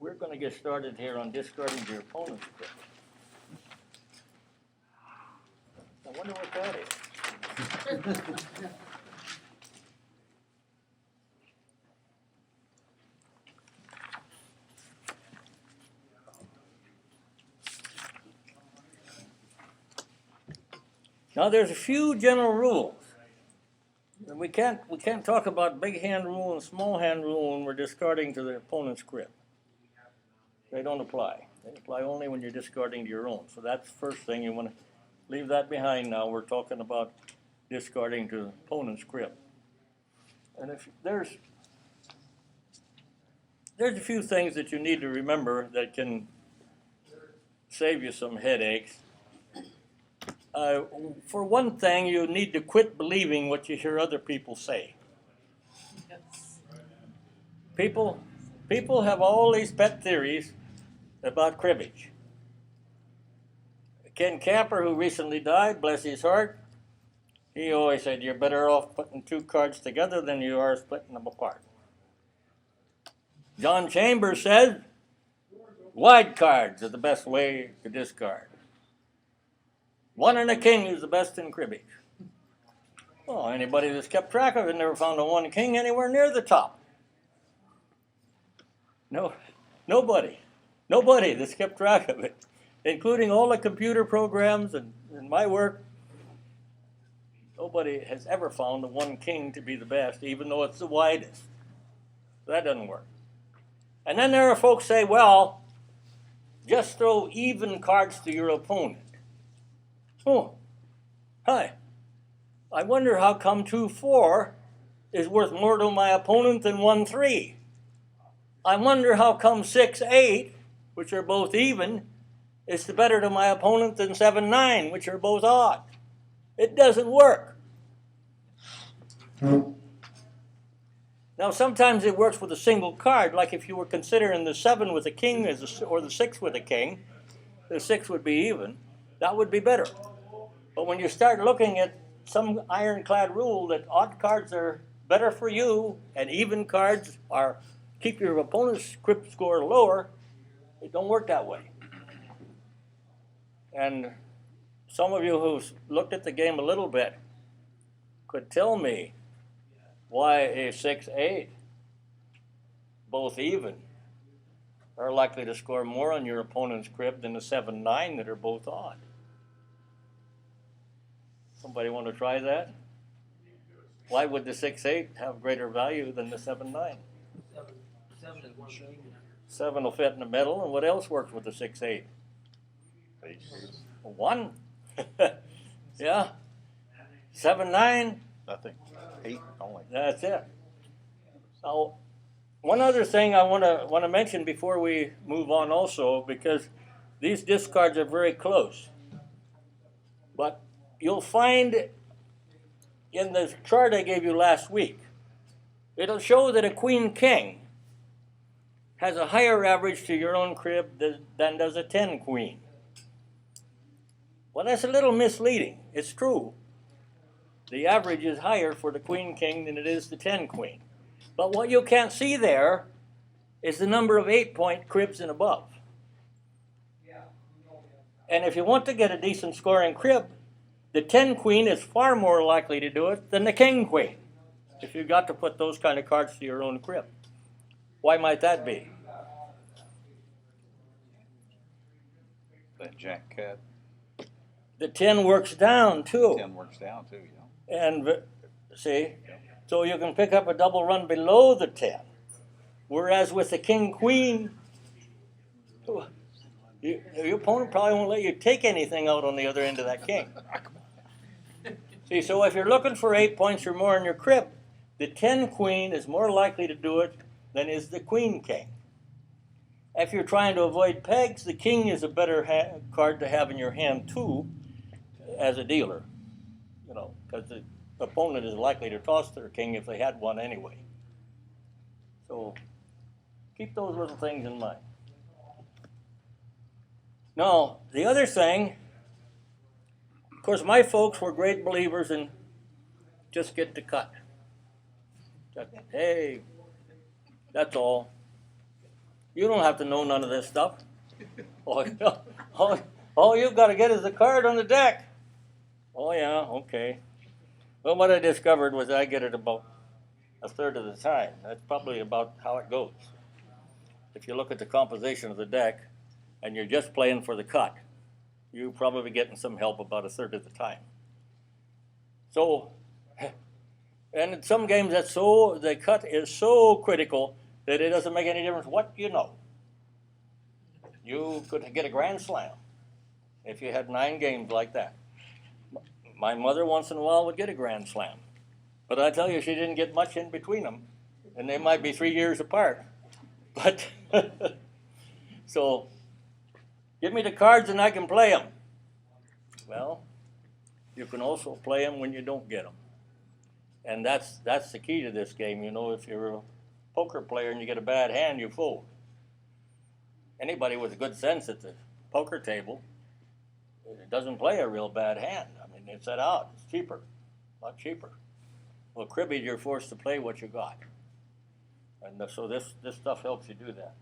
We're going to get started here on discarding your opponent's grip. I wonder what that is. Now there's a few general rules. We can't talk about big hand rule and small hand rule when we're discarding to the opponent's grip. They don't apply. They apply only when you're discarding to your own. So that's the first thing. You want to leave that behind now. We're talking about discarding to the opponent's grip. And if there's a few things that you need to remember that can save you some headaches. For one thing, you need to quit believing what you hear other people say. People have all these pet theories about cribbage. Ken Camper, who recently died, bless his heart, he always said you're better off putting two cards together than you are splitting them apart. John Chambers said wide cards are the best way to discard. One and a king is the best in cribbage. Well, anybody that's kept track of it never found a one king anywhere near the top. No, nobody that's kept track of it, including all the computer programs and my work. Nobody has ever found the one king to be the best, even though it's the widest. That doesn't work. And then there are folks say, well, just throw even cards to your opponent. Oh, hi. I wonder how come 2-4 is worth more to my opponent than 1-3. I wonder how come 6-8, which are both even, is better to my opponent than 7-9, which are both odd. It doesn't work. Now, sometimes it works with a single card, like if you were considering the 7 with a king or the 6 with a king, the 6 would be even. That would be better. But when you start looking at some ironclad rule that odd cards are better for you and even cards are keep your opponent's grip score lower, it don't work that way. And some of you who've looked at the game a little bit could tell me why a 6-8, both even, are likely to score more on your opponent's grip than the 7-9 that are both odd. Somebody want to try that? Why would the 6-8 have greater value than the 7-9? 7 is one thing. 7 will fit in the middle, and what else works with the 6-8? 1. Yeah. 7-9. Nothing. 8 only. That's it. Now, one other thing I want to mention before we move on also, because these discards are very close. But you'll find in the chart I gave you last week, it'll show that a queen-king has a higher average to your own crib than does a 10-queen. Well, that's a little misleading. It's true. The average is higher for the queen-king than it is the 10-queen. But what you can't see there is the number of 8-point cribs and above. And if you want to get a decent scoring crib, the 10-queen is far more likely to do it than the king-queen, if you've got to put those kind of cards to your own crib. Why might that be? That jack cat. The 10 works down, too. 10 works down, too, yeah. And, see, so you can pick up a double run below the 10. Whereas with the king-queen, your opponent probably won't let you take anything out on the other end of that king. See, so if you're looking for 8 points or more in your crib, the 10-queen is more likely to do it than is the queen-king. If you're trying to avoid pegs, the king is a better card to have in your hand, too, as a dealer. You know, because the opponent is likely to toss their king if they had one anyway. So keep those little things in mind. Now, the other thing, of course, my folks were great believers in just get the cut. Hey, that's all. You don't have to know none of this stuff. All you've got to get is the card on the deck. Oh yeah, okay. Well, what I discovered was I get it about a third of the time. That's probably about how it goes. If you look at the composition of the deck and you're just playing for the cut, you're probably getting some help about a third of the time. So, and in some games the cut is so critical that it doesn't make any difference what you know. You could get a grand slam if you had 9 games like that. My mother once in a while would get a grand slam, but I tell you, she didn't get much in between them, and they might be 3 years apart. But so, give me the cards and I can play them. Well, you can also play them when you don't get them, and that's the key to this game. You know, if you're a poker player and you get a bad hand, you fold. Anybody with good sense at the poker table doesn't play a real bad hand. I mean, it's that out. It's cheaper, a lot cheaper. Well, cribbage, you're forced to play what you got, and so this stuff helps you do that.